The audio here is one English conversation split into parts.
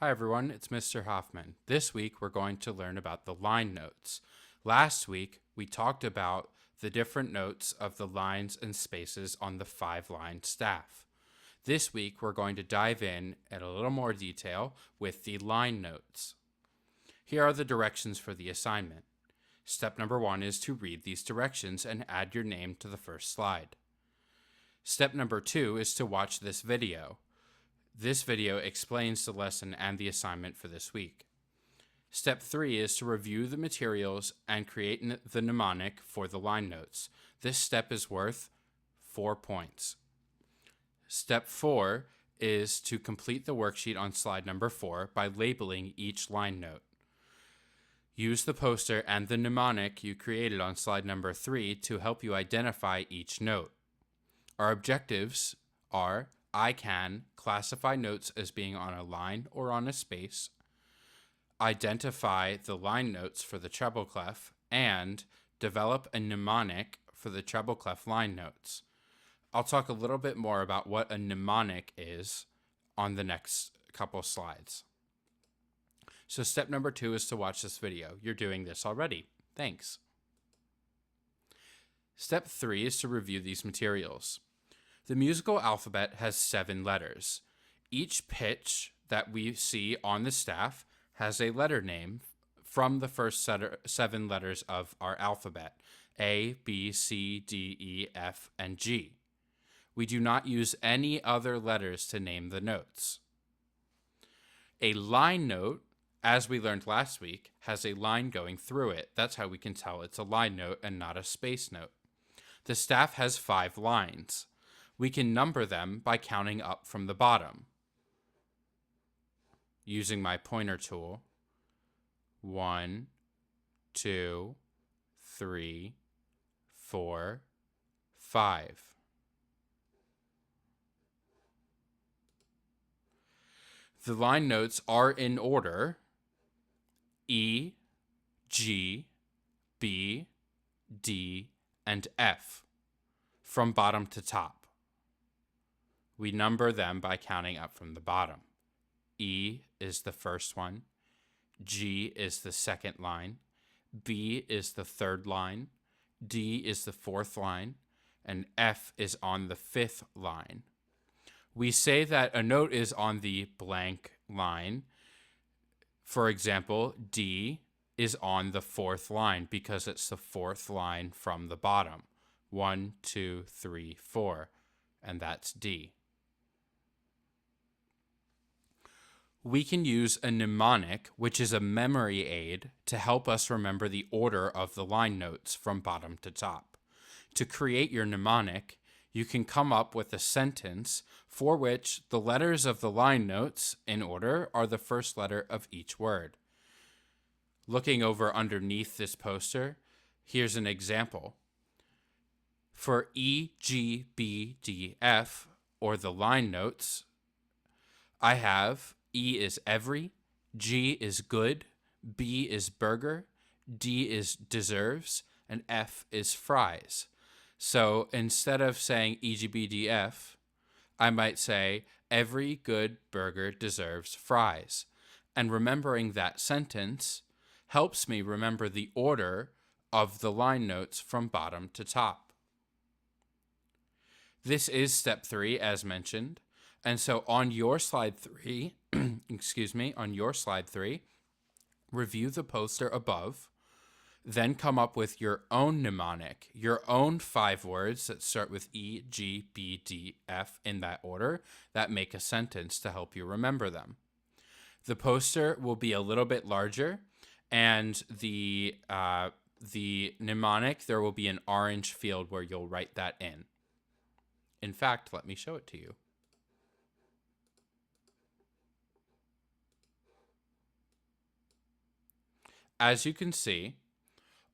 Hi everyone, it's Mr. Hoffman. This week we're going to learn about the line notes. Last week we talked about the different notes of the lines and spaces on the 5-line staff. This week we're going to dive in a little more detail with the line notes. Here are the directions for the assignment. Step number 1 is to read these directions and add your name to the first slide. Step number 2 is to watch this video. This video explains the lesson and the assignment for this week. Step 3 is to review the materials and create the mnemonic for the line notes. This step is worth 4 points. Step 4 is to complete the worksheet on slide number 4 by labeling each line note. Use the poster and the mnemonic you created on slide number 3 to help you identify each note. Our objectives are: I can classify notes as being on a line or on a space, identify the line notes for the treble clef, and develop a mnemonic for the treble clef line notes. I'll talk a little bit more about what a mnemonic is on the next couple slides. So step number 2 is to watch this video. You're doing this already. Thanks. Step 3 is to review these materials. The musical alphabet has 7 letters. Each pitch that we see on the staff has a letter name from the first 7 letters of our alphabet: A, B, C, D, E, F, and G. We do not use any other letters to name the notes. A line note, as we learned last week, has a line going through it. That's how we can tell it's a line note and not a space note. The staff has 5 lines. We can number them by counting up from the bottom. Using my pointer tool: 1, 2, 3, 4, 5. The line notes are in order: E, G, B, D, and F, from bottom to top. We number them by counting up from the bottom. E is the first one, G is the second line, B is the third line, D is the fourth line, and F is on the 5th line. We say that a note is on the blank line. For example, D is on the 4th line because it's the 4th line from the bottom. 1, 2, 3, 4, and that's D. We can use a mnemonic, which is a memory aid, to help us remember the order of the line notes from bottom to top. To create your mnemonic, you can come up with a sentence for which the letters of the line notes in order are the first letter of each word. Looking over underneath this poster, here's an example. For E, G, B, D, F, or the line notes, I have E is every, G is good, B is burger, D is deserves, and F is fries. So instead of saying EGBDF, I might say every good burger deserves fries. And remembering that sentence helps me remember the order of the line notes from bottom to top. This is step 3, as mentioned. And so on your slide 3, on your slide 3, review the poster above, then come up with your own mnemonic, your own 5 words that start with E, G, B, D, F in that order that make a sentence to help you remember them. The poster will be a little bit larger, and the mnemonic, there will be an orange field where you'll write that in. In fact, let me show it to you. As you can see,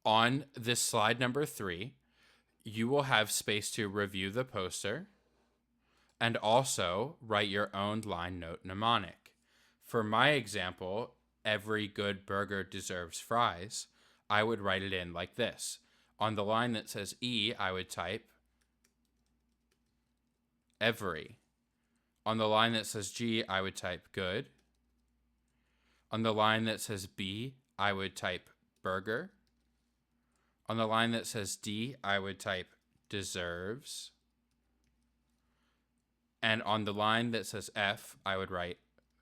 on this slide number 3, you will have space to review the poster and also write your own line note mnemonic. For my example, every good burger deserves fries, I would write it in like this. On the line that says E, I would type every. On the line that says G, I would type good. On the line that says B, I would type burger. On the line that says D, I would type deserves. And on the line that says F, I would write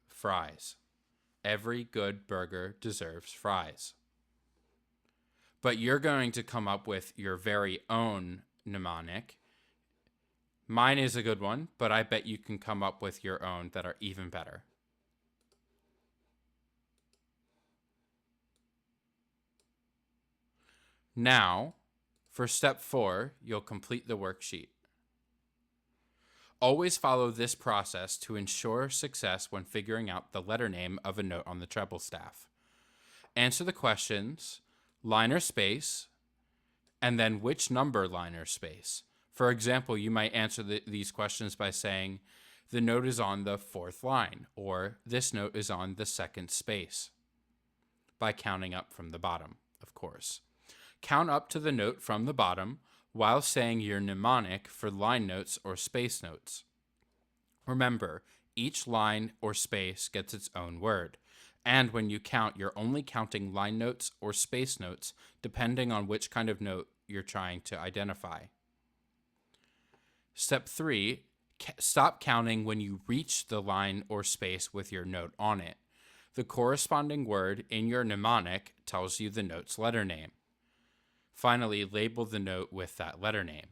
fries. Every good burger deserves fries. But you're going to come up with your very own mnemonic. Mine is a good one, but I bet you can come up with your own that are even better. Now, for step 4, you'll complete the worksheet. Always follow this process to ensure success when figuring out the letter name of a note on the treble staff. Answer the questions, line or space, and then which number line or space. For example, you might answer these questions by saying, the note is on the 4th line, or this note is on the 2nd space, by counting up from the bottom, of course. Count up to the note from the bottom while saying your mnemonic for line notes or space notes. Remember, each line or space gets its own word. And when you count, you're only counting line notes or space notes, depending on which kind of note you're trying to identify. Step 3, stop counting when you reach the line or space with your note on it. The corresponding word in your mnemonic tells you the note's letter name. Finally, label the note with that letter name.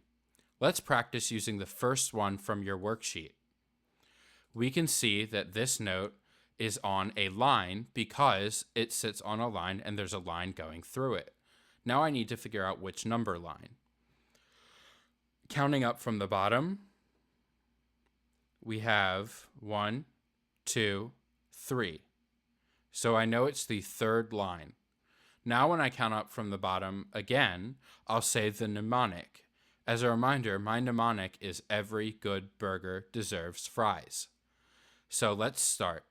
Let's practice using the first one from your worksheet. We can see that this note is on a line because it sits on a line and there's a line going through it. Now I need to figure out which number line. Counting up from the bottom, we have 1, 2, 3. So I know it's the 3rd line. Now when I count up from the bottom again, I'll say the mnemonic. As a reminder, my mnemonic is every good burger deserves fries. So let's start.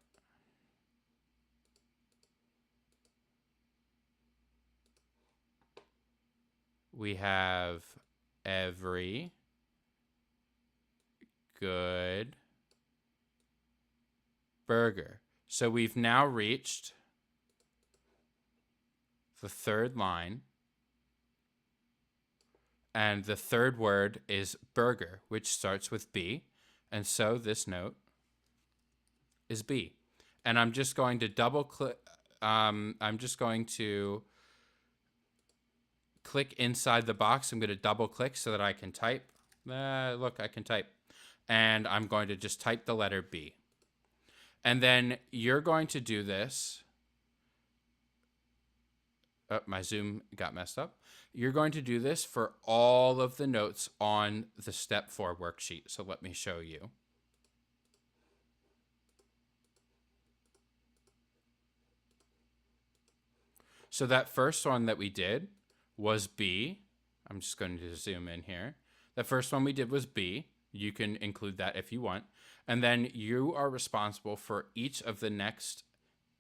We have every good burger. So we've now reached the 3rd line, and the 3rd word is burger, which starts with B, and so this note is B. And I'm just going to double click, I'm just going to click inside the box. I'm going to double click so that I can type. Look, I can type. And I'm going to just type the letter B. And then you're going to do this. Oh, my Zoom got messed up. You're going to do this for all of the notes on the step 4 worksheet. So let me show you. So that first one that we did was B. I'm just going to zoom in here. The first one we did was B. You can include that if you want. And then you are responsible for each of the next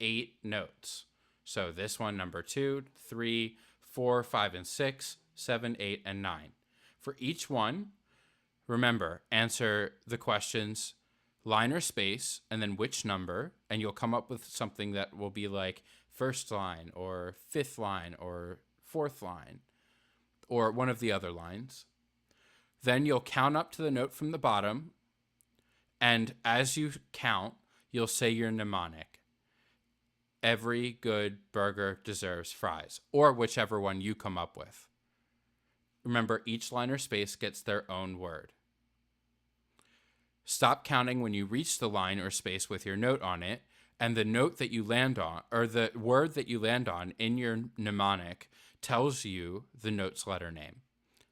8 notes. So this one, number 2, 3, 4, 5, and 6, 7, 8, and 9. For each one, remember, answer the questions, line or space, and then which number, and you'll come up with something that will be like 1st line, or 5th line, or 4th line, or one of the other lines. Then you'll count up to the note from the bottom, and as you count, you'll say your mnemonic. Every good burger deserves fries, or whichever one you come up with. Remember, each line or space gets their own word. Stop counting when you reach the line or space with your note on it, and the note that you land on, or the word that you land on in your mnemonic, tells you the note's letter name.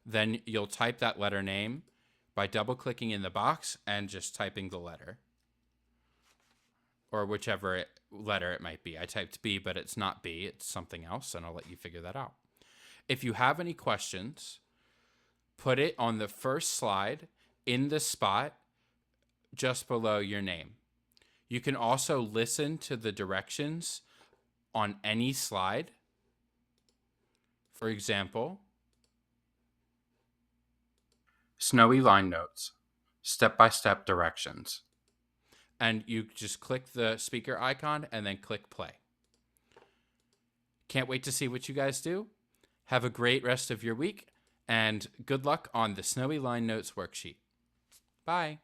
Then you'll type that letter name by double-clicking in the box and just typing the letter, or whichever letter it might be. I typed B, but it's not B, it's something else, and I'll let you figure that out. If you have any questions, put it on the first slide in the spot just below your name. You can also listen to the directions on any slide. For example, snowy line notes, step-by-step directions. And you just click the speaker icon and then click play. Can't wait to see what you guys do. Have a great rest of your week, and good luck on the Snowy Line Notes worksheet. Bye.